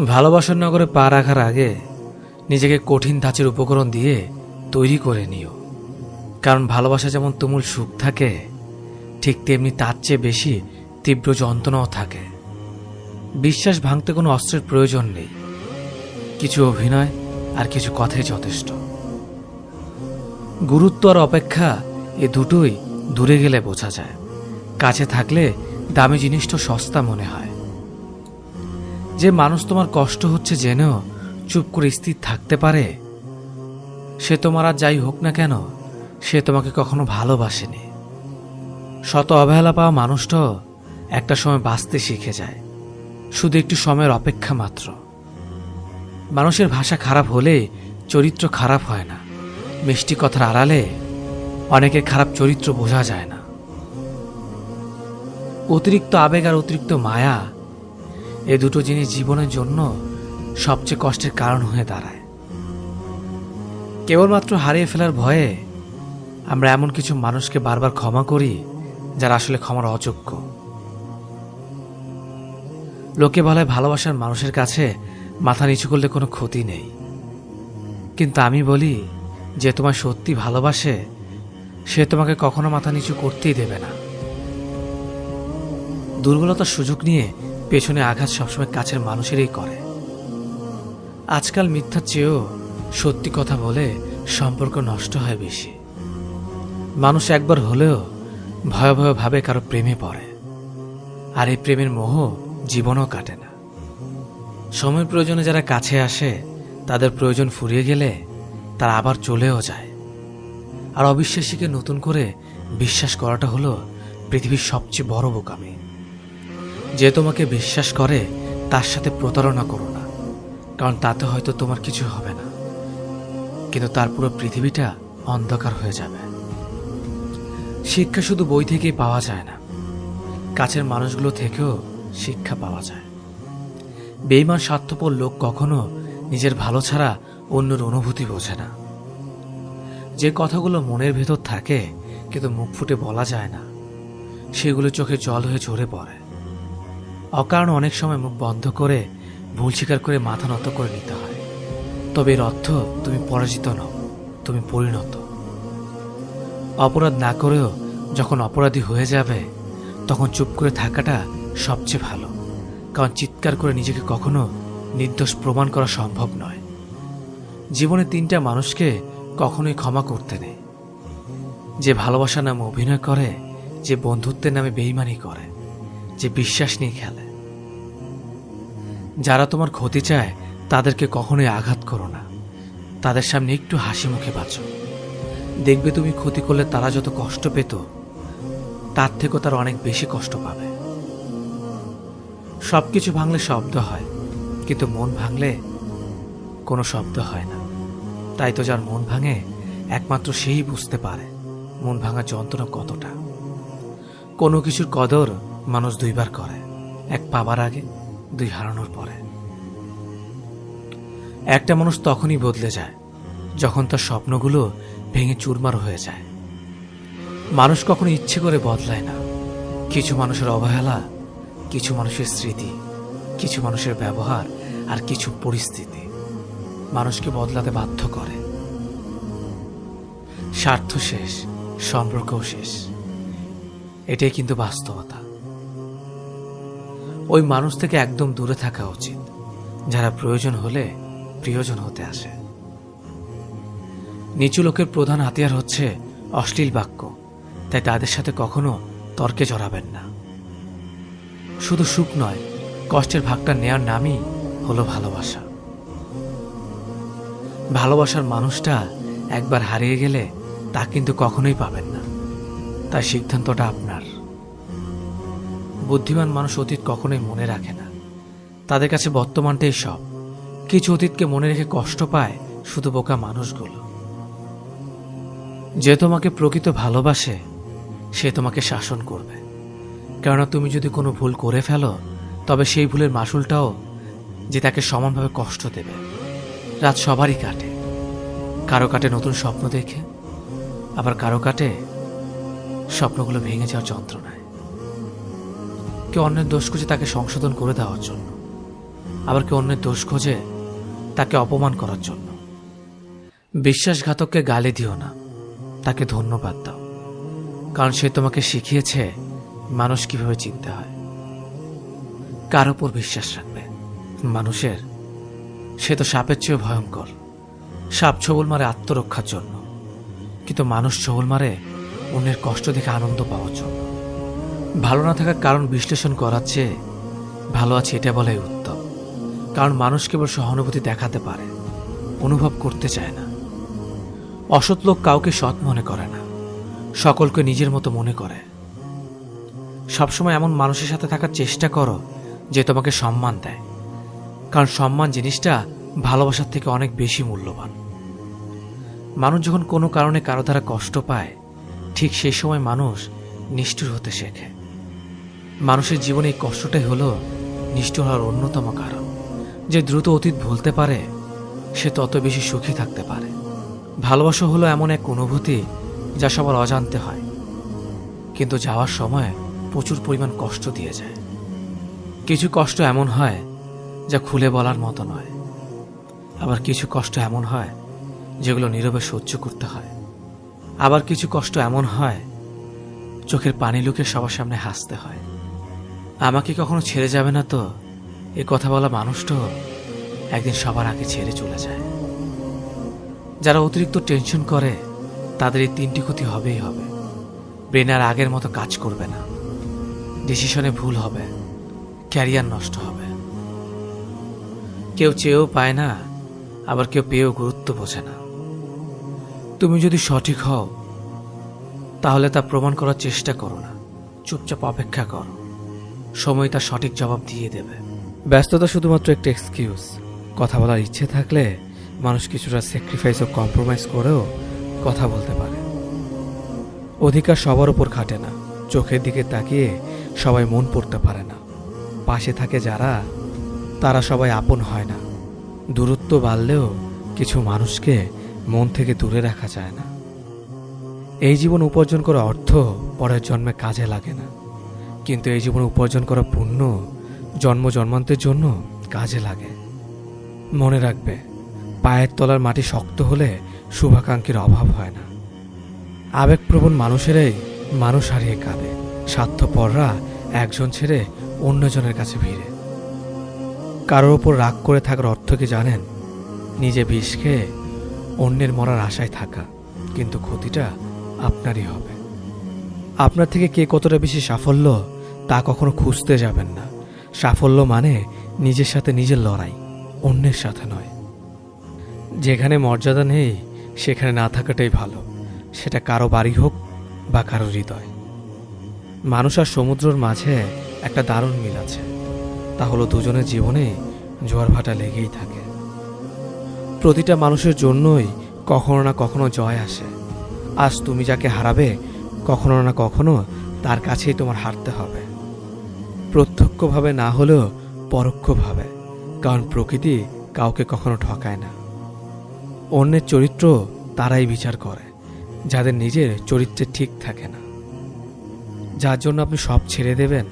ভালোবাসার নগরে পা রাখার আগে নিজেকে কঠিন ধাঁচের উপকরণ দিয়ে তৈরি করে নিও। কারণ ভালোবাসা যেমন তুমুল সুখ থাকে, ঠিক তেমনি তার চেয়ে বেশি তীব্র যন্ত্রণাও থাকে। বিশ্বাস ভাঙতে কোনো অস্ত্রের প্রয়োজন নেই, কিছু অভিনয় আর কিছু কথাই যথেষ্ট। গুরুত্ব আর অপেক্ষা এ দুটোই দূরে গেলে বোঝা যায়। কাছে থাকলে দামি জিনিসটা সস্তা মনে হয়। যে মানুষ তোমার কষ্ট হচ্ছে জেনেও চুপ করে স্থির থাকতে পারে, সে তোমার আর যাই হোক না কেন, সে তোমাকে কখনো ভালোবাসেনি। শত অবহেলা পাওয়া মানুষটাও একটা সময় বাঁচতে শিখে যায়, শুধু একটু সময়ের অপেক্ষা মাত্র। মানুষের ভাষা খারাপ হলে চরিত্র খারাপ হয় না। মিষ্টি কথার আড়ালে অনেকের খারাপ চরিত্র বোঝা যায় না। অতিরিক্ত আবেগ আর অতিরিক্ত মায়া, এ দুটো জিনিস জীবনের জন্য সবচেয়ে কষ্টের কারণ হয়ে দাঁড়ায়। কেবলমাত্র হারিয়ে ফেলার ভয়ে আমরা এমন কিছু মানুষকে বারবার ক্ষমা করি যারা আসলে ক্ষমার অযোগ্য। লোকে বলে ভালোবাসার মানুষের কাছে মাথা নিচু করলে কোনো ক্ষতি নেই, কিন্তু আমি বলি, যে তোমায় সত্যি ভালোবাসে সে তোমাকে কখনো মাথা নিচু করতেই দেবে না। দুর্বলতার সুযোগ নিয়ে পেছনে আঘাত সবসময় কাছের মানুষেরই করে। আজকাল মিথ্যার চেয়েও সত্যি কথা বলে সম্পর্ক নষ্ট হয় বেশি। মানুষ একবার হলেও ভয়াবহ ভাবে কারো প্রেমে পড়ে, আর এই প্রেমের মোহ জীবনও কাটে না। সময়ের প্রয়োজনে যারা কাছে আসে, তাদের প্রয়োজন ফুরিয়ে গেলে তারা আবার চলেও যায়। আর অবিশ্বাসীকে নতুন করে বিশ্বাস করাটা হলো পৃথিবীর সবচেয়ে বড় বোকামি। যে তোমাকে বিশ্বাস করে তার সাথে প্রতারণা করো না, কারণ তাতে হয়তো তোমার কিছু হবে না, কিন্তু তার পুরো পৃথিবীটা অন্ধকার হয়ে যাবে। শিক্ষা শুধু বই থেকেই পাওয়া যায় না, কাছের মানুষগুলো থেকেও শিক্ষা পাওয়া যায়। বেঈমান স্বার্থপর লোক কখনো নিজের ভালো ছাড়া অন্যের অনুভূতি বোঝে না। যে কথাগুলো মনের ভেতর থাকে কিন্তু মুখ ফুটে বলা যায় না, সেগুলো চোখে জল হয়ে ঝরে পড়ে। অকারণে অনেক সময় মুখ বন্ধ করে ভুল স্বীকার করে মাথা নত করে নিতে হয়। তবে এর অর্থ তুমি পরাজিত নও, তুমি পরিণত। অপরাধ না করেও যখন অপরাধী হয়ে যাবে, তখন চুপ করে থাকাটা সবচেয়ে ভালো, কারণ চিৎকার করে নিজেকে কখনো নির্দোষ প্রমাণ করা সম্ভব নয়। জীবনে তিনটা মানুষকে কখনোই ক্ষমা করতে নেই: যে ভালোবাসা নামে অভিনয় করে, যে বন্ধুত্বের নামে বেইমানি করে, যে বিশ্বাস নিয়ে খেলে। যারা তোমার ক্ষতি চায় তাদেরকে কখনোই আঘাত করো না, তাদের সামনে একটু হাসি মুখে বাঁচো। দেখবে তুমি ক্ষতি করলে তারা যত কষ্ট পেত, তার থেকেও তারা অনেক বেশি কষ্ট পাবে। সবকিছু ভাঙলে শব্দ হয়, কিন্তু মন ভাঙলে কোনো শব্দ হয় না। তাই তো যার মন ভাঙে একমাত্র সেই বুঝতে পারে মন ভাঙা যন্ত্রণা কতটা। কোনো কিছুর কদর মানুষ দুইবার করে, এক পাবার আগে, দুই হারানোর পরে। একটা মানুষ তখনই বদলে যায় যখন তার স্বপ্নগুলো ভেঙে চুরমার হয়ে যায়। মানুষ কখনো ইচ্ছে করে বদলায় না। কিছু মানুষের অবহেলা, কিছু মানুষের স্মৃতি, কিছু মানুষের ব্যবহার আর কিছু পরিস্থিতি মানুষকে বদলাতে বাধ্য করে। স্বার্থ শেষ, সম্পর্কও শেষ, এটাই কিন্তু বাস্তবতা। ওই মানুষ থেকে একদম দূরে থাকা উচিত যারা প্রয়োজন হলে প্রিয়জন হতে আসে। নিচু লোকের প্রধান হাতিয়ার হচ্ছে অশ্লীল বাক্য, তাই তাদের সাথে কখনো তর্কে জড়াবেন না। শুধু সুখ নয়, কষ্টের ভাগটা নেয়ার নামই হলো ভালোবাসা। ভালোবাসার মানুষটা একবার হারিয়ে গেলে তা কিন্তু কখনোই পাবেন না, তাই সিদ্ধান্তটা আপনার। বুদ্ধিমান মানুষ অতীত কখনোই মনে রাখে না, তাদের কাছে বর্তমানটাই সব। কিছু অতীতকে মনে রেখে কষ্ট পায় শুধু বোকা মানুষগুলো। যে তোমাকে প্রকৃত ভালোবাসে সে তোমাকে শাসন করবে, কেননা তুমি যদি কোনো ভুল করে ফেলো, তবে সেই ভুলের মাসুলটাও যে তাকে সমানভাবে কষ্ট দেবে। রাত সবারই কাটে, কারো কাটে নতুন স্বপ্ন দেখে, আবার কারো কাটে স্বপ্নগুলো ভেঙে যাওয়ার যন্ত্রণায়। কেউ অন্যের দোষ খুঁজে তাকে সংশোধন করে দেওয়ার জন্য। আবার কেউ অন্যের দোষ খোঁজে তাকে অপমান করার জন্য। বিশ্বাসঘাতককে গালি দিও না, তাকে ধন্যবাদ দাও, কারণ সে তোমাকে শিখিয়েছে মানুষ কিভাবে চিনতে হয়। কার উপর বিশ্বাস রাখবে? মানুষের? সে তো সাপের চেয়েও ভয়ঙ্কর। সাপ ছবল মারে আত্মরক্ষার জন্য, কিন্তু মানুষ ছবল মারে অন্যের কষ্ট দেখে আনন্দ পাওয়ার জন্য। ভালো না থাকার কারণ বিশ্লেষণ করার চেয়ে ভালো আছে এটা বলাই উত্তম। কারণ মানুষ কেবল সহানুভূতি দেখাতে পারে, অনুভব করতে চায় না। অসৎ লোক কাউকে সৎ মনে করে না, সকলকে নিজের মতো মনে করে। সবসময় এমন মানুষের সাথে থাকার চেষ্টা করো যে তোমাকে সম্মান দেয়, কারণ সম্মান জিনিসটা ভালোবাসার থেকে অনেক বেশি মূল্যবান। মানুষ যখন কোনো কারণে কারো দ্বারা কষ্ট পায়, ঠিক সেই সময় মানুষ নিষ্ঠুর হতে শেখে। মানুষের জীবনে এই কষ্টটাই হলো নিষ্ঠুর হওয়ার অন্যতম কারণ। যে দ্রুত অতীত ভুলতে পারে সে তত বেশি সুখী থাকতে পারে। ভালোবাসা হলো এমন এক অনুভূতি যা সবার অজান্তে হয়, কিন্তু যাওয়ার সময় প্রচুর পরিমাণ কষ্ট দিয়ে যায়। কিছু কষ্ট এমন হয় যা খুলে বলার মতো নয়, আবার কিছু কষ্ট এমন হয় যেগুলো নীরবে সহ্য করতে হয়। আবার কিছু কষ্ট এমন হয় চোখের পানি লুকিয়ে সবার সামনে হাসতে হয়। আমাকে কখনো ছেড়ে যাবে না তো, এ কথা বলা মানুষটাও একদিন সবার আগে ছেড়ে চলে যায়। যারা অতিরিক্ত টেনশন করে তাদের এই তিনটি ক্ষতি হবেই হবে। ব্রেন আর আগের মতো কাজ করবে না, ডিসিশনে ভুল হবে, ক্যারিয়ার নষ্ট হবে। কেউ চেয়েও পায় না, আবার কেউ পেয়েও গুরুত্ব বোঝে না। তুমি যদি সঠিক হও তাহলে তা প্রমাণ করার চেষ্টা করো না, চুপচাপ অপেক্ষা করো, সময় তার সঠিক জবাব দিয়ে দেবে। ব্যস্ততা শুধুমাত্র একটা এক্সকিউজ। কথা বলার ইচ্ছে থাকলে মানুষ কিছুটা স্যাক্রিফাইস ও কম্প্রোমাইজ করেও কথা বলতে পারে। অধিকার সবার উপর খাটে না, চোখের দিকে তাকিয়ে সবাই মন পড়তে পারে না। পাশে থাকে যারা, তারা সবাই আপন হয় না। দূরত্ব বাড়লেও কিছু মানুষকে মন থেকে দূরে রাখা যায় না। এই জীবন উপার্জন করা অর্থ পরের জন্মে কাজে লাগে না, কিন্তু এই জীবন উপার্জন করা পুণ্য জন্ম জন্মান্তের জন্য কাজে লাগে। মনে রাখবে, পায়ের তলার মাটি শক্ত হলে শুভাকাঙ্ক্ষীর অভাব হয় না। আবেগপ্রবণ মানুষেরাই মানুষ হারিয়ে কাঁদে, স্বার্থপররা একজন ছেড়ে অন্যজনের কাছে ভিড়ে। কারোর ওপর রাগ করে থাকার অর্থ কি জানেন? নিজে বিষ খেয়ে অন্যের মরার আশায় থাকা, কিন্তু ক্ষতিটা আপনারই হবে। আপনার থেকে কে কতটা বেশি সাফল্য তা কখনো খুঁজতে যাবেন না। সাফল্য মানে নিজের সাথে নিজের লড়াই, অন্যের সাথে নয়। যেখানে মর্যাদা নেই সেখানে না থাকাটাই ভালো, সেটা কারো বাড়ি হোক বা কারো হৃদয়। মানুষ আর সমুদ্রের মাঝে একটা দারুণ মিল আছে, তা হলো দুজনের জীবনে জোয়ার ভাটা লেগেই থাকে। প্রতিটা মানুষের জন্যই কখনো না কখনো জয় আসে। আজ তুমি যাকে হারাবে, কখনো না কখনো তার কাছেই তোমার হারতে হবে। প্রত্যক্ষভাবে না হলেও পরোক্ষভাবে, কারণ প্রকৃতি কাউকে কখনো ঠকায় না। অন্যের চরিত্র তারাই বিচার করে যাদের নিজের চরিত্রে ঠিক থাকে না। যার জন্য আপনি সব ছেড়ে দেবেন,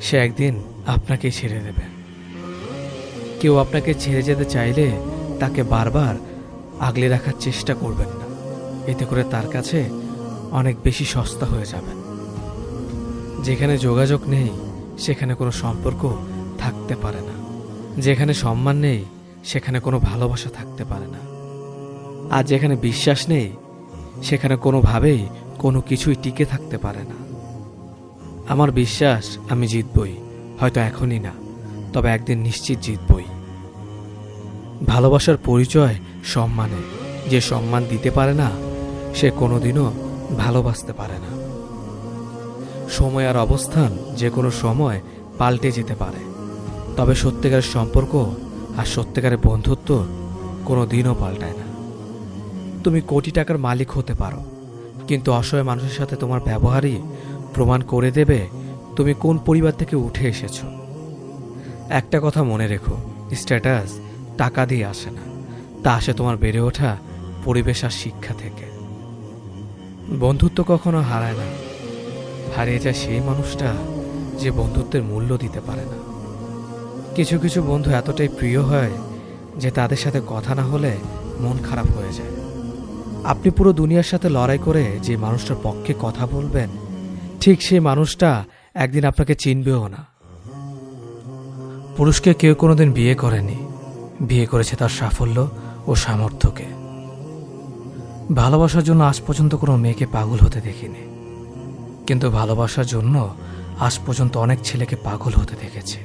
সে একদিন আপনাকেই ছেড়ে দেবে। কেউ আপনাকে ছেড়ে যেতে চাইলে তাকে বারবার আগলে রাখার চেষ্টা করবেন না, এতে করে তার কাছে অনেক বেশি সস্তা হয়ে যাবেন। যেখানে যোগাযোগ নেই সেখানে কোনো সম্পর্ক থাকতে পারে না, যেখানে সম্মান নেই সেখানে কোনো ভালোবাসা থাকতে পারে না, আর যেখানে বিশ্বাস নেই সেখানে কোনোভাবেই কোনো কিছুই টিকে থাকতে পারে না। আমার বিশ্বাস আমি জিতবই, হয়তো এখনই না, তবে একদিন নিশ্চিত জিতবই। ভালোবাসার পরিচয় সম্মানে। যে সম্মান দিতে পারে না সে কোনোদিনও ভালোবাসতে পারে না। সময় আর অবস্থান যে কোনো সময় পাল্টে যেতে পারে, তবে সত্যিকারের সম্পর্ক আর সত্যিকারের বন্ধুত্ব কোনো দিনও পাল্টায় না। তুমি কোটি টাকার মালিক হতে পারো, কিন্তু অসহায় মানুষের সাথে তোমার ব্যবহারই প্রমাণ করে দেবে তুমি কোন পরিবার থেকে উঠে এসেছো। একটা কথা মনে রেখো, স্ট্যাটাস টাকা দিয়ে আসে না, তা আসে তোমার বেড়ে ওঠা পরিবেশ আর শিক্ষা থেকে। বন্ধুত্ব কখনো হারায় না, হারিয়ে যায় সেই মানুষটা যে বন্ধুত্বের মূল্য দিতে পারে না। কিছু কিছু বন্ধু এতটাই প্রিয় হয় যে তাদের সাথে কথা না হলে মন খারাপ হয়ে যায়। আপনি পুরো দুনিয়ার সাথে লড়াই করে যে মানুষটার পক্ষে কথা বলবেন, ঠিক সেই মানুষটা একদিন আপনাকে চিনবেও না। পুরুষকে কেউ কোনোদিন বিয়ে করেনি, বিয়ে করেছে তার সাফল্য ও সামর্থ্যকে। ভালোবাসার জন্য আজ পর্যন্ত কোনো মেয়েকে পাগল হতে দেখিনি, কিন্তু ভালোবাসার জন্য আজ পর্যন্ত অনেক ছেলেকে পাগল হতে দেখেছি।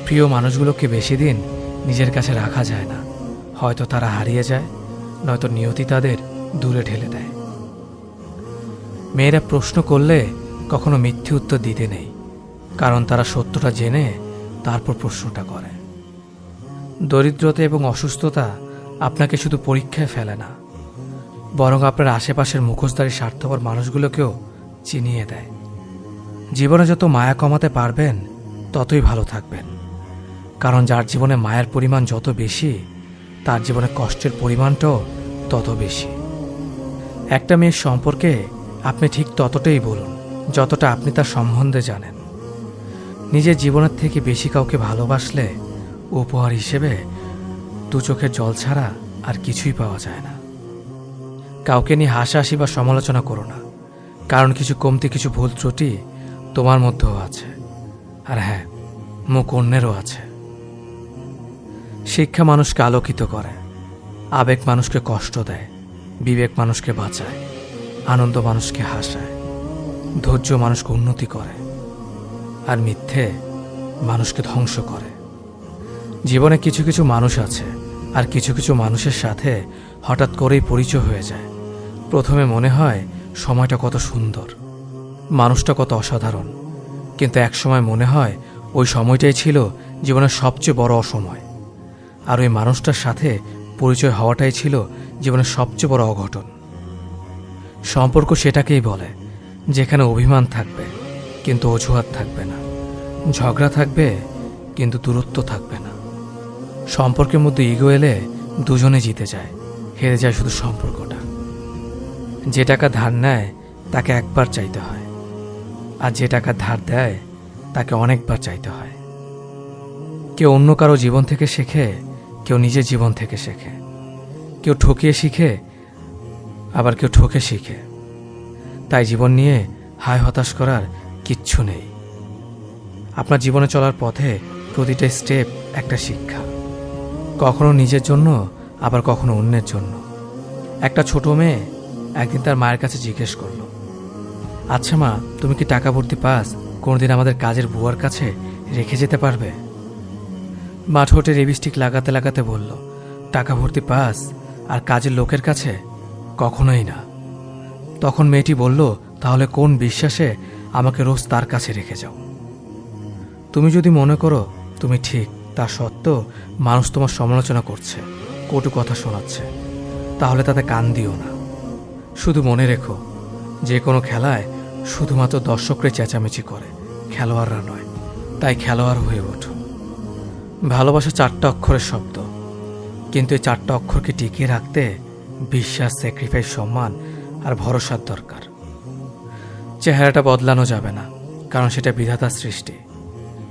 প্রিয় মানুষগুলোকে বেশি দিন নিজের কাছে রাখা যায় না, হয়তো তারা হারিয়ে যায়, নয়তো নিয়তি তাদের দূরে ঠেলে দেয়। মেয়েরা প্রশ্ন করলে কখনো মিথ্যে উত্তর দিতে নেই, কারণ তারা সত্যটা জেনে তারপর প্রশ্নটা করে। দরিদ্রতা এবং অসুস্থতা আপনাকে শুধু পরীক্ষায় ফেলে না, বরং আপনার আশেপাশের মুখোশধারী স্বার্থপর মানুষগুলোকেও চিনিয়ে দেয়। জীবনে যত মায়া কমাতে পারবেন ততই ভালো থাকবেন, কারণ যার জীবনে মায়ের পরিমাণ যত বেশি, তার জীবনে কষ্টের পরিমাণটাও তত বেশি। একটা মেয়ের সম্পর্কে আপনি ঠিক ততটাই বলুন যতটা আপনি তার সম্বন্ধে জানেন। নিজের জীবনের থেকে বেশি কাউকে ভালোবাসলে উপহার হিসেবে দু চোখের জল ছাড়া আর কিছুই পাওয়া যায় না। কাউকে নিয়ে হাসাহাসি বা সমালোচনা করো না, কারণ কিছু কমতি, কিছু ভুল ত্রুটি তোমার মধ্যেও আছে, আর হ্যাঁ, মুখ অন্যেরও আছে। শিক্ষা মানুষকে আলোকিত করে, আবেগ মানুষকে কষ্ট দেয়, বিবেক মানুষকে বাঁচায়, আনন্দ মানুষকে হাসায়, ধৈর্য মানুষকে উন্নতি করে, আর মিথ্যে মানুষকে ধ্বংস করে। জীবনে কিছু কিছু মানুষ আছে, আর কিছু কিছু মানুষের সাথে হঠাৎ করেই পরিচয় হয়ে যায়। প্রথমে মনে হয় সময়টা কত সুন্দর, মানুষটা কত অসাধারণ, কিন্তু একসময় মনে হয় ওই সময়টাই ছিল জীবনের সবচেয়ে বড় অসময়, আর ওই মানুষটার সাথে পরিচয় হওয়াটাই ছিল জীবনের সবচেয়ে বড় অঘটন। সম্পর্ক সেটাকেই বলে যেখানে অভিমান থাকবে কিন্তু অজুহাত থাকবে না, ঝগড়া থাকবে কিন্তু দূরত্ব থাকবে না। সম্পর্কের মধ্যে ইগো এলে দুজনে জিতে যায়, হেরে যায় শুধু সম্পর্কটা। যে টাকা ধার নেয় তাকে একবার চাইতে হয়, আর যে টাকা ধার দেয় তাকে অনেকবার চাইতে হয়। কেউ অন্য কারো জীবন থেকে শেখে, কেউ নিজের জীবন থেকে শেখে, কেউ ঠকিয়ে শিখে, আবার কেউ ঠকে শিখে। তাই জীবন নিয়ে হায় হতাশ করার কিচ্ছু নেই। আপনার জীবনে চলার পথে প্রতিটা স্টেপ একটা শিক্ষা, কখনো নিজের জন্য, আবার কখনো অন্যের জন্য। একটা ছোট মেয়ে একদিন তার মায়ের কাছে জিজ্ঞেস করলো, আচ্ছা মা, তুমি কি টাকা ভর্তি পাস কোনোদিন আমাদের কাজের বুয়ার কাছে রেখে যেতে পারবে? মা ঠোঁটে লিপস্টিক লাগাতে লাগাতে বলল, টাকা ভর্তি পাস আর কাজের লোকের কাছে? কখনোই না। তখন মেয়েটি বলল, তাহলে কোন বিশ্বাসে আমাকে রোজ তার কাছে রেখে যাও? তুমি যদি মনে করো তুমি ঠিক, তা সত্ত্বেও মানুষ তোমার সমালোচনা করছে, কটু কথা শোনাচ্ছে, তাহলে তাতে কান দিও না। শুধু মনে রেখো, যে কোনো খেলায় শুধুমাত্র দর্শকরাই চেঁচামেচি করে, খেলোয়াড়রা নয়। তাই খেলোয়াড় হয়ে ওঠো। ভালোবাসা 4টা অক্ষরের শব্দ, কিন্তু এই 4টা অক্ষরকে টিকিয়ে রাখতে বিশ্বাস, স্যাক্রিফাইস, সম্মান আর ভরসার দরকার। চেহারাটা বদলানো যাবে না, কারণ সেটা বিধাতার সৃষ্টি,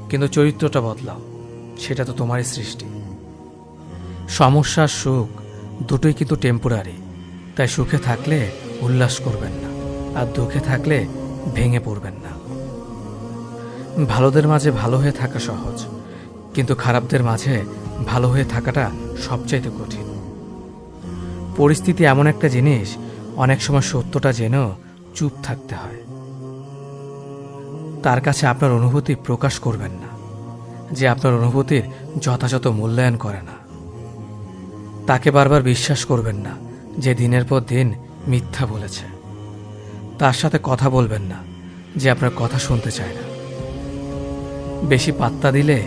কিন্তু চরিত্রটা বদলাও, সেটা তো তোমারই সৃষ্টি। সমস্যা আর সুখ দুটোই কিন্তু টেম্পোরারি, তাই সুখে থাকলে উল্লাস করবেন না, আর দুঃখে থাকলে ভেঙে পড়বেন না। ভালোদের মাঝে ভালো হয়ে থাকা সহজ, কিন্তু খারাপদের মাঝে ভালো হয়ে থাকাটা সবচাইতে কঠিন। পরিস্থিতি এমন একটা জিনিস, অনেক সময় সত্যটা জেনেও চুপ থাকতে হয়। তার কাছে আপনার অনুভূতি প্রকাশ করবেন না যে আপনার অনুভূতির যথাযথ মূল্যায়ন করে না। তাকে বারবার বিশ্বাস করবেন না যে দিনের পর দিন মিথ্যা বলেছে। তার সাথে কথা বলবেন না যে আপনার কথা শুনতে চায় না। বেশি পাত্তা দিলে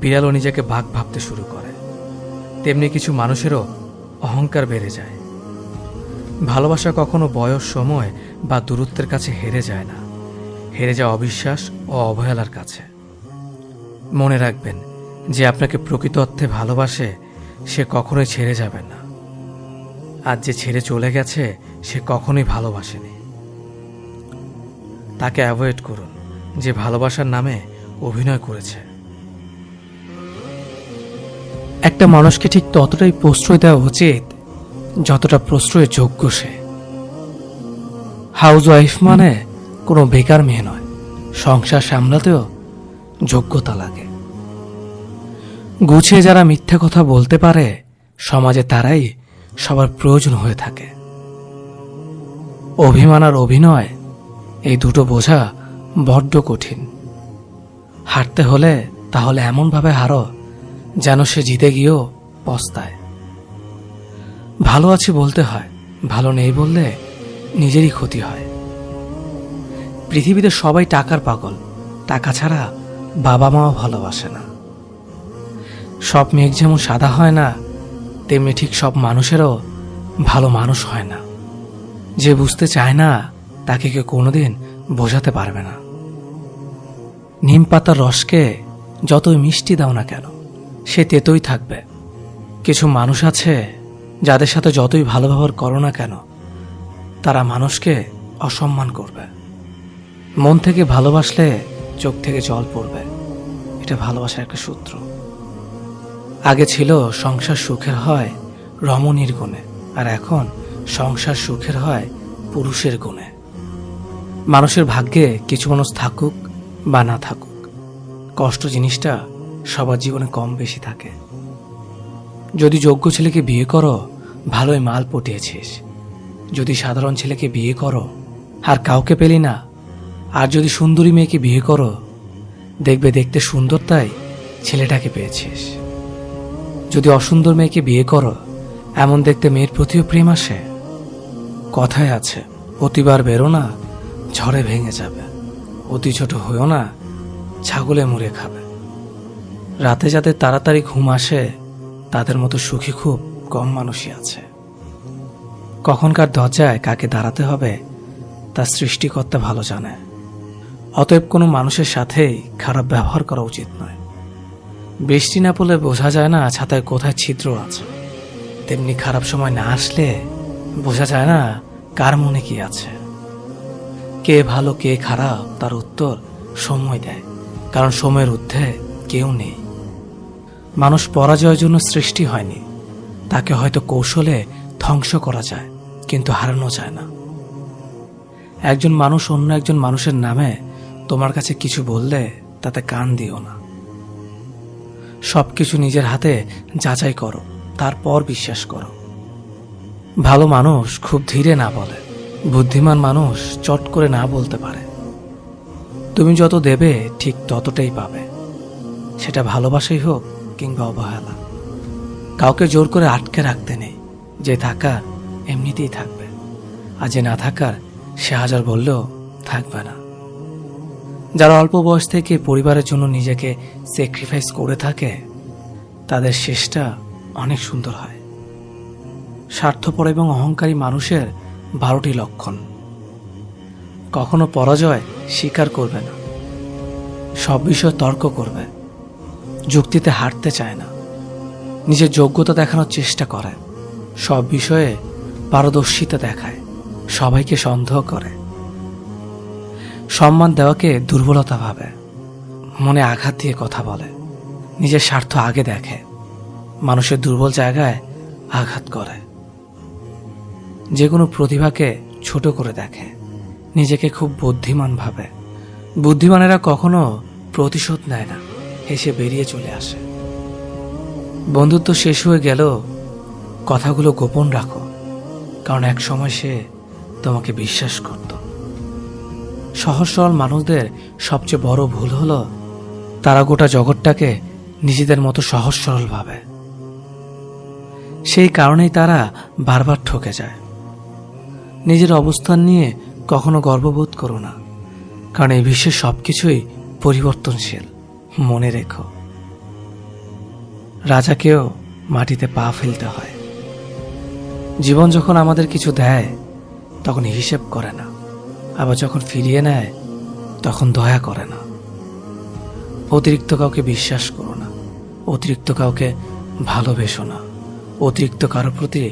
বিড়ালও নিজেকে বাঘ ভাবতে শুরু করে, তেমনি কিছু মানুষেরও অহংকার বেড়ে যায়। ভালোবাসা কখনো বয়স, সময় বা দূরত্বের কাছে হেরে যায় না, হেরে যায় অবিশ্বাস ও অবহেলার কাছে। মনে রাখবেন, যে আপনাকে প্রকৃত অর্থে ভালোবাসে সে কখনোই ছেড়ে যাবে না, আর যে ছেড়ে চলে গেছে সে কখনোই ভালোবাসেনি। তাকে অ্যাভয়েড করুন যে ভালোবাসার নামে অভিনয় করেছে। একটা মানুষকে ঠিক ততটাই প্রশ্রয় দেওয়া উচিত যতটা প্রশ্রয়ের যোগ্য সে। হাউস ওয়াইফ মানে কোনো বেকার মেয়ে নয়, সংসার সামলাতেও যোগ্যতা লাগে। গুছিয়ে যারা মিথ্যা কথা বলতে পারে সমাজে তারাই সবার প্রয়োজন হয়ে থাকে। অভিমান আর অভিনয় এই দুটো বোঝা বড্ড কঠিন। হারতে হলে তাহলে এমনভাবে হারো যেন সে জিতে গিয়েও পস্তায়। ভালো আছি বলতে হয়, ভালো নেই বললে নিজেরই ক্ষতি হয়। পৃথিবীতে সবাই টাকার পাগল, টাকা ছাড়া বাবা মাও ভালোবাসে না। সব মেঘ যেমন সাদা হয় না, তেমনি ঠিক সব মানুষেরও ভালো মানুষ হয় না। যে বুঝতে চায় না তাকে কেউ কোনোদিন বোঝাতে পারবে না। নিম পাতার রসকে যতই মিষ্টি দাও না কেন, সে তেতোই থাকবে। কিছু মানুষ আছে যাদের সাথে যতই ভালো ব্যবহার করো না কেন, তারা মানুষকে অসম্মান করবে। মন থেকে ভালোবাসলে চোখ থেকে জল পড়বে, এটা ভালোবাসার একটা সূত্র। আগে ছিল সংসার সুখের হয় রমণীর গুণে, আর এখন সংসার সুখের হয় পুরুষের গুণে। মানুষের ভাগ্যে কিছু মানুষ থাকুক বা না থাকুক, কষ্ট জিনিসটা সবার জীবনে কম বেশি থাকে। যদি যোগ্য ছেলেকে বিয়ে করো, ভালোই মাল পটিয়েছিস। যদি সাধারণ ছেলেকে বিয়ে করো আর কাউকে পেলি না, আর যদি সুন্দরী মেয়েকে বিয়ে করো, দেখবে দেখতে সুন্দর তাই ছেলেটাকে পেয়েছিস। যদি অসুন্দর মেয়েকে বিয়ে করো, এমন দেখতে মেয়ের প্রতিও প্রেম আসে। কথায় আছে, অতিবার বেরো না, ঝড়ে ভেঙে যাবে। অতি ছোট হয়েও না, ছাগলে মুড়ে খাবে। রাতে যাদের তাড়াতাড়ি ঘুম আসে, তাদের মতো সুখী খুব কম মানুষই আছে। কখনকার দরজায় কাকে দাঁড়াতে হবে তার সৃষ্টিকর্তা ভালো জানে। অতএব কোনো মানুষের সাথেই খারাপ ব্যবহার করা উচিত নয়। বৃষ্টি না পড়লে বোঝা যায় না ছাতায় কোথায় ছিদ্র আছে, তেমনি খারাপ সময় না আসলে বোঝা যায় না কার মনে কি আছে। কে ভালো কে খারাপ তার উত্তর সময় দেয়, কারণ সময়ের ঊর্ধ্বে কেউ নেই। মানুষ পরাজয়ের জন্য সৃষ্টি হয়নি, তাকে হয়তো কৌশলে ধ্বংস করা যায়, কিন্তু হারানো যায় না। একজন মানুষ অন্য একজন মানুষের নামে তোমার কাছে কিছু বললে তাতে কান দিও না। সবকিছু নিজের হাতে যাচাই করো, তারপর বিশ্বাস করো। ভালো মানুষ খুব ধীরে না বলে, বুদ্ধিমান মানুষ চট করে না বলতে পারে। তুমি যত দেবে ঠিক ততটাই পাবে, সেটা ভালোবাসাই হোক কিংবা অবহেলা। কাউকে জোর করে আটকে রাখতে নেই, যে থাকার এমনিতেই থাকবে, আর যে না থাকার সে হাজার বললেও থাকবে না। যারা অল্প বয়স থেকে পরিবারের জন্য নিজেকে স্যাক্রিফাইস করে থাকে, তাদের শেষটা অনেক সুন্দর হয়। স্বার্থপর এবং অহংকারী মানুষের 12টি লক্ষণ। কখনো পরাজয় স্বীকার করবে না, সব বিষয়ে তর্ক করবে, যুক্তিতে হারতে চায় না, নিজের যোগ্যতা দেখানোর চেষ্টা করে, সব বিষয়ে পারদর্শিতা দেখায়, সবাইকে সন্দেহ করে, সম্মান দেওয়াকে দুর্বলতা ভাবে, মনে আঘাত দিয়ে কথা বলে, নিজের স্বার্থ আগে দেখে, মানুষের দুর্বল জায়গায় আঘাত করে, যে কোনো প্রতিভাকে ছোট করে দেখে, নিজেকে খুব বুদ্ধিমান ভাবে। বুদ্ধিমানেরা কখনো প্রতিশোধ নেয় না, হেসে বেরিয়ে চলে আসে। বন্ধুত্ব শেষ হয়ে গেল, কথাগুলো গোপন রাখো, কারণ এক সময় সে তোমাকে বিশ্বাস করত। সহজ সরল মানুষদের সবচেয়ে বড় ভুল হলো তারা গোটা জগৎটাকে নিজেদের মতো সহজ সরল ভাবে। সেই কারণেই তারা বারবার ঠকে যায়। নিজের অবস্থান নিয়ে কখনো গর্ববোধ করো না, কারণ এই বিশ্বের সবকিছুই পরিবর্তনশীল। মনে রেখো, রাজাকেও মাটিতে পা ফেলতে হয়। জীবন যখন আমাদের কিছু দেয় তখন হিসেব করে না, আবার যখন ফিরিয়ে নেয় তখন দয়া করে না। অতিরিক্ত কাউকে বিশ্বাস করো না, অতিরিক্ত কাউকে ভালোবেসো না, অতিরিক্ত কারোর প্রতি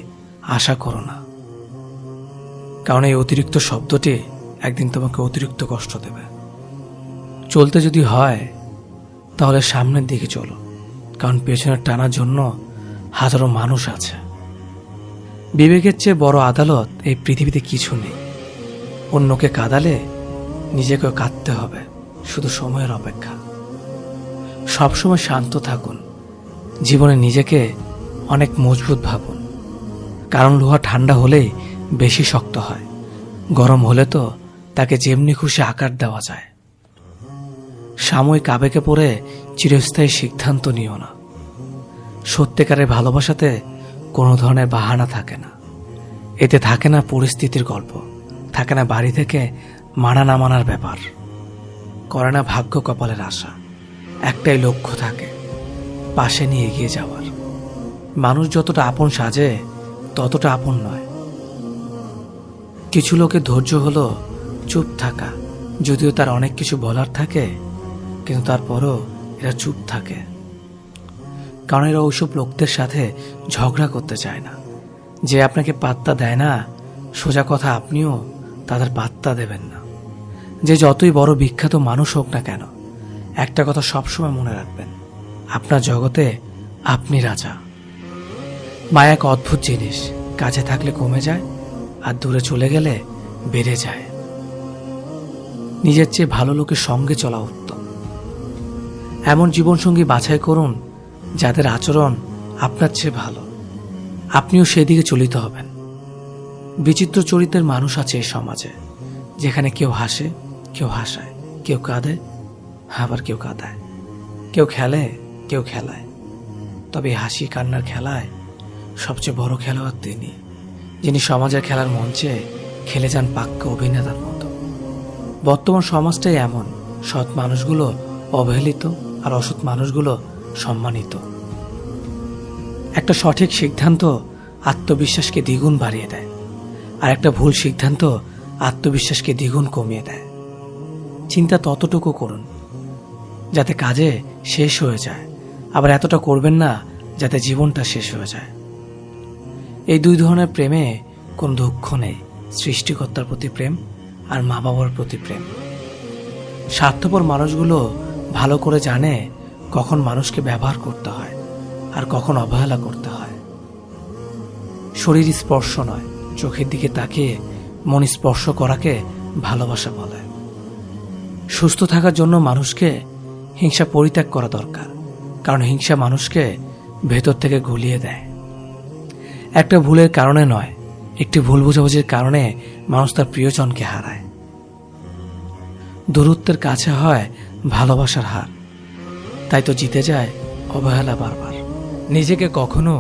আশা করো না, কারণ এই অতিরিক্ত শব্দটি একদিন তোমাকে অতিরিক্ত কষ্ট দেবে। চলতে যদি হয় তাহলে সামনের দিকে চলো, কারণ পেছনে টানার জন্য হাজারো মানুষ আছে। বিবেকের চেয়ে বড় আদালত এই পৃথিবীতে কিছু নেই। অন্যকে কাঁদালে নিজেকেও কাঁদতে হবে, শুধু সময়ের অপেক্ষা। সবসময় শান্ত থাকুন, জীবনে নিজেকে অনেক মজবুত ভাবুন, কারণ লোহা ঠান্ডা হলেই বেশি শক্ত হয়, গরম হলে তো তাকে যেমনি খুশি আকার দেওয়া যায়। সাময়িক আবেগে পড়ে চিরস্থায়ী সিদ্ধান্ত নিও না। সত্যিকারের ভালোবাসাতে কোনো ধরনের বাহানা থাকে না। এতে থাকে না পরিস্থিতির গল্প, থাকে না বাড়ি থেকে মানা না মানার ব্যাপার, করে না ভাগ্য কপালের আশা। একটাই লক্ষ্য থাকে, পাশে নিয়ে এগিয়ে যাওয়ার। মানুষ যতটা আপন সাজে ততটা আপন নয়। কিছু লোকের ধৈর্য হলো চুপ থাকা, যদিও তার অনেক কিছু বলার থাকে, কিন্তু তারপরও এরা চুপ থাকে, কারণ এরা ওইসব লোকদের সাথে ঝগড়া করতে চায় না। যে আপনাকে পাত্তা দেয় না, সোজা কথা আপনিও তাদের পাত্তা দেবেন না। যে যতই বড় বিখ্যাত মানুষ হোক না কেন, একটা কথা সবসময় মনে রাখবেন, আপনার জগতে আপনি রাজা। মায়া এক অদ্ভুত জিনিস, কাছে থাকলে কমে যায় আর দূরে চলে গেলে বেড়ে যায়। নিজের চেয়ে ভালো লোকের সঙ্গে চলা উত্তম। এমন জীবনসঙ্গী বাছাই করুন যাদের আচরণ আপনার চেয়ে ভালো, আপনিও সেদিকে চলিত হবেন। বিচিত্র চরিত্রের মানুষ আছে এই সমাজে, যেখানে কেউ হাসে, কেউ হাসায়, কেউ কাঁদে, আবার কেউ কাঁদায়, কেউ খেলে, কেউ খেলায়। তবে এই হাসি কান্নার খেলায় সবচেয়ে বড় খেলোয়াড় তিনি, যিনি সমাজের খেলার মঞ্চে খেলে যান পাক্কা অভিনেতার মতো। বর্তমান সমাজটাই এমন, সৎ মানুষগুলো অবহেলিত আর অসৎ মানুষগুলো সম্মানিত। একটা সঠিক সিদ্ধান্ত আত্মবিশ্বাসকে দ্বিগুণ বাড়িয়ে দেয়, আর একটা ভুল সিদ্ধান্ত আত্মবিশ্বাসকে দ্বিগুণ কমিয়ে দেয়। চিন্তা ততটুকু করুন যাতে কাজে শেষ হয়ে যায়, আবার এতটা করবেন না যাতে জীবনটা শেষ হয়ে যায়। এই দুই ধরনের প্রেমে কোনো দুঃখ নেই, সৃষ্টিকর্তার প্রতি প্রেম আর মা বাবার প্রতি প্রেম। স্বার্থপর মানুষগুলো ভালো করে জানে কখন মানুষকে ব্যবহার করতে হয় আর কখন অবহেলা করতে হয়। শরীর স্পর্শ নয়, চোখের দিকে তাকিয়ে মন স্পর্শ করাকে ভালোবাসা বলে। সুস্থ থাকার জন্য মানুষকে হিংসা পরিত্যাগ করা দরকার, কারণ হিংসা মানুষকে ভেতর থেকে গুলিয়ে দেয়। একটা ভুলের কারণে নয়, একটি ভুল বোঝাবুঝির কারণে মানুষ তার প্রিয়জনকে হারায়। দূরত্বের কাছে হয় ভালোবাসার হার, তাই তো জিতে যায় অবহেলা বারবার। নিজেকে কখনো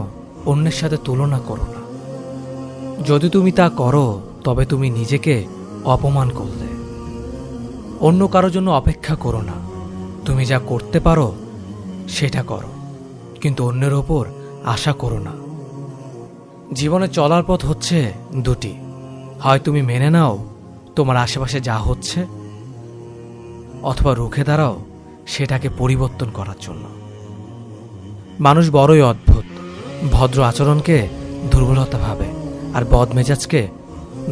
অন্যের সাথে তুলনা করো না। যদি তুমি তা করো তবে তুমি নিজেকে অপমান করলে। অন্য কারোর জন্য অপেক্ষা করো না। তুমি যা করতে পারো সেটা করো, কিন্তু অন্যের ওপর আশা করো না। জীবনে চলার পথ হচ্ছে দুটি, হয় তুমি মেনে নাও তোমার আশেপাশে যা হচ্ছে, অথবা রুখে দাঁড়াও সেটাকে পরিবর্তন করার জন্য। মানুষ বড়ই অদ্ভুত, ভদ্র আচরণকে দুর্বলতা ভাবে আর বদমেজাজকে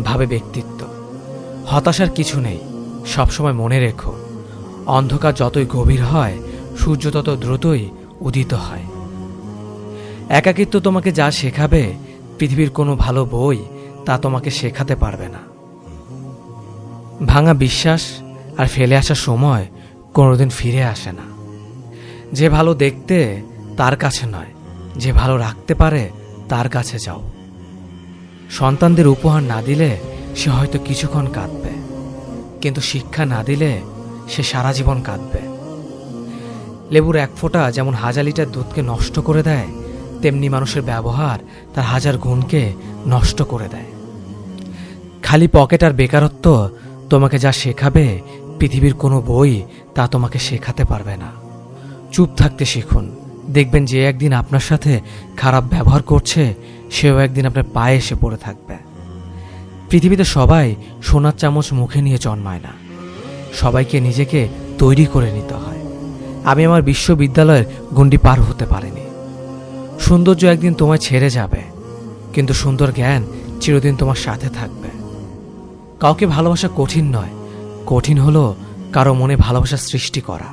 ভাবে ব্যক্তিত্ব। হতাশার কিছু নেই, সবসময় মনে রেখো, অন্ধকার যতই গভীর হয় সূর্য তত দ্রুতই উদিত হয়। একাকিত্ব তোমাকে যা শেখাবে পৃথিবীর কোনো ভালো বই তা তোমাকে শেখাতে পারবে না। ভাঙা বিশ্বাস আর ফেলে আসা সময় কোনোদিন ফিরে আসে না। যে ভালো দেখতে তার কাছে নয়, যে ভালো রাখতে পারে তার কাছে যাও। সন্তানদের উপহার না দিলে সে হয়তো কিছুক্ষণ কাঁদবে, কিন্তু শিক্ষা না দিলে সে সারা জীবন কাঁদবে। লেবুর এক ফোঁটা যেমন 1000 লিটার দুধকে নষ্ট করে দেয়, তেমনি মানুষের ব্যবহার তার 1000 গুণকে নষ্ট করে দেয়। খালি পকেট আর বেকারত্ব তোমাকে যা শেখাবে পৃথিবীর কোনো বই তা তোমাকে শেখাতে পারবে না। চুপ থাকতে শিখুন, দেখবেন যে একদিন আপনার সাথে খারাপ ব্যবহার করছে সেও একদিন আপনার পায়ে এসে পড়ে থাকবে। পৃথিবীতে সবাই সোনার চামচ মুখে নিয়ে জন্মায় না, সবাইকে নিজেকে তৈরি করে নিতে হয়। আমি আমার বিশ্ববিদ্যালয়ের গণ্ডি পার হতে পারিনি। সৌন্দর্য একদিন তোমায় ছেড়ে যাবে, কিন্তু সুন্দর জ্ঞান চিরদিন তোমার সাথে থাকবে। কাউকে ভালোবাসা কঠিন নয়, কঠিন হলো কারো মনে ভালোবাসা সৃষ্টি করা।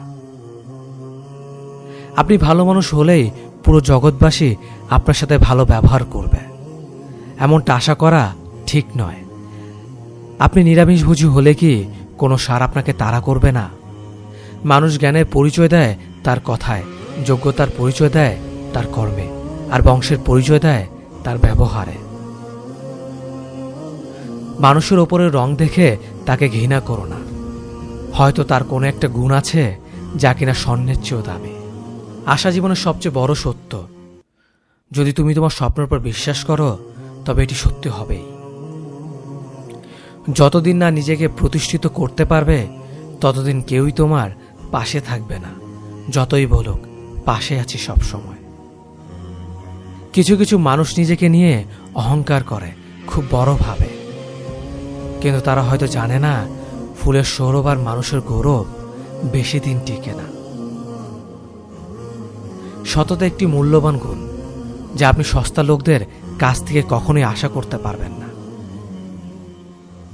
আপনি ভালো মানুষ হলেই পুরো জগৎবাসী আপনার সাথে ভালো ব্যবহার করবে, এমনটা আশা করা ঠিক নয়। আপনি নিরামিষভোজী হলে কি কোনো সার আপনাকে তাড়া করবে না? মানুষ জ্ঞানের পরিচয় দেয় তার কথায়, যোগ্যতার পরিচয় দেয় তার কর্মে, আর বংশের পরিচয় দেয় তার ব্যবহারে। মানুষের ওপরে রং দেখে তাকে ঘৃণা করো না। হয়তো তার কোনো একটা গুণ আছে যা কিনা স্বর্ণের চেয়েও দামি। আশা জীবনের সবচেয়ে বড় সত্য। যদি তুমি তোমার স্বপ্নের উপর বিশ্বাস করো তবে এটি সত্যি হবেই। যতদিন না নিজেকে প্রতিষ্ঠিত করতে পারবে ততদিন কেউই তোমার পাশে থাকবে না, যতই বলুক পাশে আছি সব সময়। কিছু কিছু মানুষ নিজেকে নিয়ে অহংকার করে, খুব বড় ভাবে, কিন্তু তারা হয়তো জানে না ফুলের সৌরভ আর মানুষের গৌরব বেশি দিন টিকে না। সততা একটি মূল্যবান গুণ যা আপনি সস্তা লোকদের কাছ থেকে কখনোই আশা করতে পারবেন না।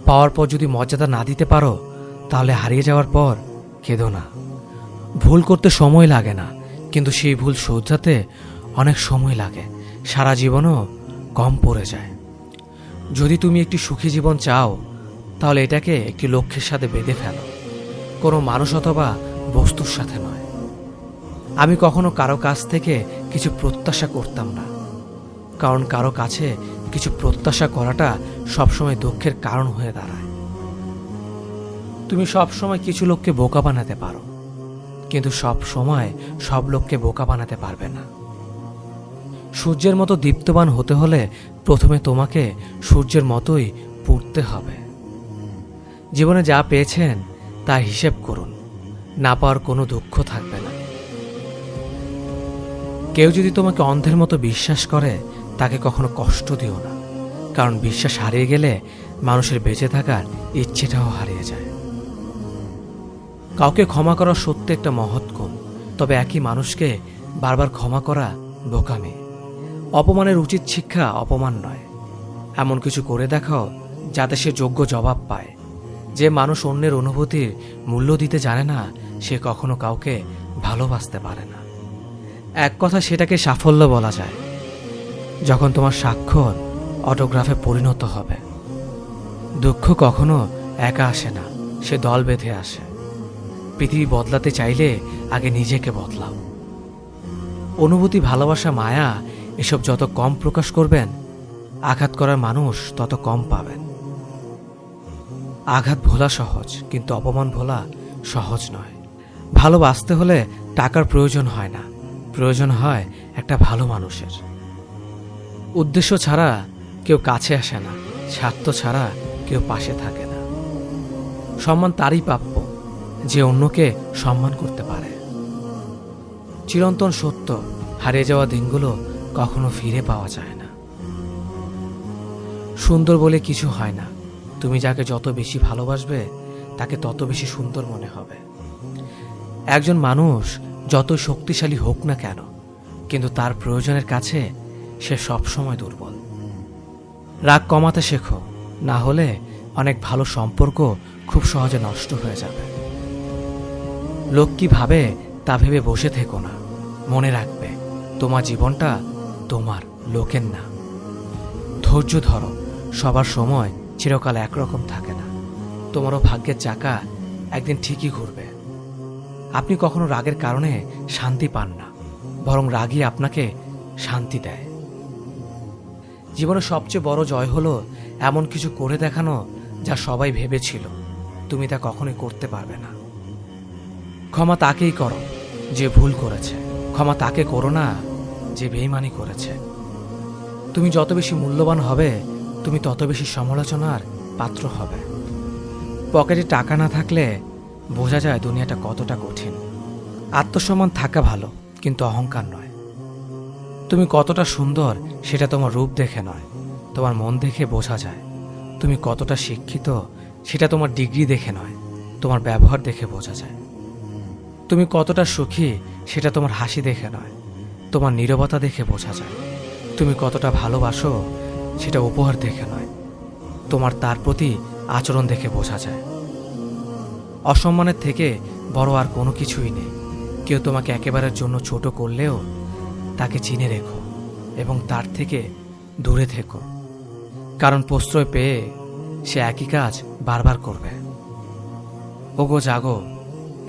পাওয়ার পর যদি মর্যাদা না দিতে পারো তাহলে হারিয়ে যাওয়ার পর কেঁদো না। ভুল করতে সময় লাগে না, কিন্তু সেই ভুল শোধরাতে অনেক সময় লাগে, সারা জীবনও কম পড়ে যায়। যদি তুমি একটি সুখী জীবন চাও তাহলে এটাকে একটি লক্ষ্যের সাথে বেঁধে ফেলো, কোনো মানুষ অথবা বস্তুর সাথে নয়। আমি কখনো কারো কাছ থেকে কিছু প্রত্যাশা করতাম না, কারণ কারো কাছে কিছু প্রত্যাশা করাটা সবসময় দুঃখের কারণ হয়ে দাঁড়ায়। তুমি সবসময় কিছু লোককে বোকা বানাতে পারো, কিন্তু সব সময় সব লোককে বোকা বানাতে পারবে না। সূর্যের মতো দীপ্তবান হতে হলে প্রথমে তোমাকে সূর্যের মতোই পুড়তে হবে। জীবনে যা পেয়েছেন তার হিসেব করুন, না পাওয়ার কোনো দুঃখ থাকবে না। কেউ যদি তোমাকে অন্ধের মতো বিশ্বাস করে তাকে কখনো কষ্ট দিও না, কারণ বিশ্বাস হারিয়ে গেলে মানুষের বেঁচে থাকার ইচ্ছেটাও হারিয়ে যায়। কাউকে ক্ষমা করা সত্যি একটা মহৎ গুণ, তবে একই মানুষকে বারবার ক্ষমা করা বোকামি। অপমানের উচিত শিক্ষা অপমান নয়, এমন কিছু করে দেখাও যাতে সে যোগ্য জবাব পায়। যে মানুষ অন্যের অনুভূতির মূল্য দিতে জানে না সে কখনো কাউকে ভালোবাসতে পারে না। এক কথা সেটাকে সাফল্য বলা যায় যখন তোমার স্বাক্ষর অটোগ্রাফে পরিণত হবে। দুঃখ কখনো একা আসে না, সে দল বেঁধে আসে। পৃথিবী বদলাতে চাইলে আগে নিজেকে বদলাও। অনুভূতি, ভালোবাসা, মায়া এসব যত কম প্রকাশ করবেন আঘাত করার মানুষ তত কম পাবেন। আঘাত ভোলা সহজ, কিন্তু অপমান ভোলা সহজ নয়। ভালোবাসতে হলে টাকার প্রয়োজন হয় না, প্রয়োজন হয় একটা ভালো মানুষের। উদ্দেশ্য ছাড়া কেউ কাছে আসে না, স্বার্থ ছাড়া কেউ পাশে থাকে না। সম্মান তারই প্রাপ্য যে অন্যকে সম্মান করতে পারে। চিরন্তন সত্য, হারিয়ে যাওয়া দিনগুলো কখনো ফিরে পাওয়া যায় না। সুন্দর বলে কিছু হয় না, তুমি যাকে যত বেশি ভালোবাসবে তাকে তত বেশি সুন্দর মনে হবে। একজন মানুষ যত শক্তিশালী হোক না কেন, কিন্তু তার প্রয়োজনের কাছে সে সবসময় দুর্বল। রাগ কমাতে শেখো, না হলে অনেক ভালো সম্পর্ক খুব সহজে নষ্ট হয়ে যাবে। লোক কি ভাবে তা ভেবে বসে থেকো না। মনে রাখবে তোমার জীবনটা তোমার, লোকের না। ধৈর্য ধরো, সবার সময় চিরকাল একরকম থাকে না। তোমারও ভাগ্যের চাকা একদিন ঠিকই ঘুরবে। আপনি কখনো রাগের কারণে শান্তি পান না, বরং রাগই আপনাকে শান্তি দেয়। জীবনের সবচেয়ে বড় জয় হলো এমন কিছু করে দেখানো যা সবাই ভেবেছিল তুমি তা কখনোই করতে পারবে না। ক্ষমা তাকেই করো যে ভুল করেছে, ক্ষমা তাকে করো না যে বেইমানি করেছে। তুমি যত বেশি মূল্যবান হবে তুমি তত বেশি সমালোচনার পাত্র হবে। পকেটে টাকা না থাকলে বোঝা যায় দুনিয়াটা কতটা কঠিন। আত্মসম্মান থাকা ভালো, কিন্তু অহংকার নয়। তুমি কতটা সুন্দর সেটা তোমার রূপ দেখে নয়, তোমার মন দেখে বোঝা যায়। তুমি কতটা শিক্ষিত সেটা তোমার ডিগ্রি দেখে নয়, তোমার ব্যবহার দেখে বোঝা যায়। তুমি কতটা সুখী সেটা তোমার হাসি দেখে নয়, তোমার নীরবতা দেখে বোঝা যায়। তুমি কতটা ভালোবাসো সেটা উপহার দেখে নয়, তোমার তার প্রতি আচরণ দেখে বোঝা যায়। অসম্মানের থেকে বড় আর কোনো কিছুই নেই, কেউ তোমাকে একেবারের জন্য ছোট করলেও তাকে চিনে রেখো এবং তার থেকে দূরে থেকো, কারণ প্রশ্রয় পেয়ে সে একই কাজ বারবার করবে। ওগো জাগো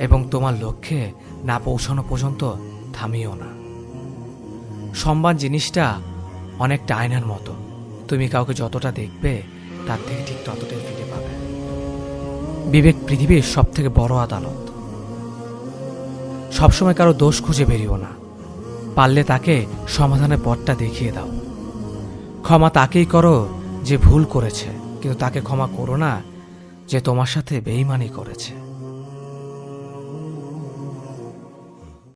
এবং তোমার লক্ষ্যে না পৌঁছানো পর্যন্ত থামিও না। সম্মান জিনিসটা অনেকটা আয়নার মতো, তুমি কাউকে যতটা দেখবে তার থেকে ঠিক ততটাই ফিরে পাবে। বিবেক পৃথিবীর সব থেকে বড় আদালত। সবসময় কারো দোষ খুঁজে বেরিও না, পারলে তাকে সমাধানের পথটা দেখিয়ে দাও। ক্ষমা তাকেই করো যে ভুল করেছে, কিন্তু তাকে ক্ষমা করো না যে তোমার সাথে বেইমানি করেছে।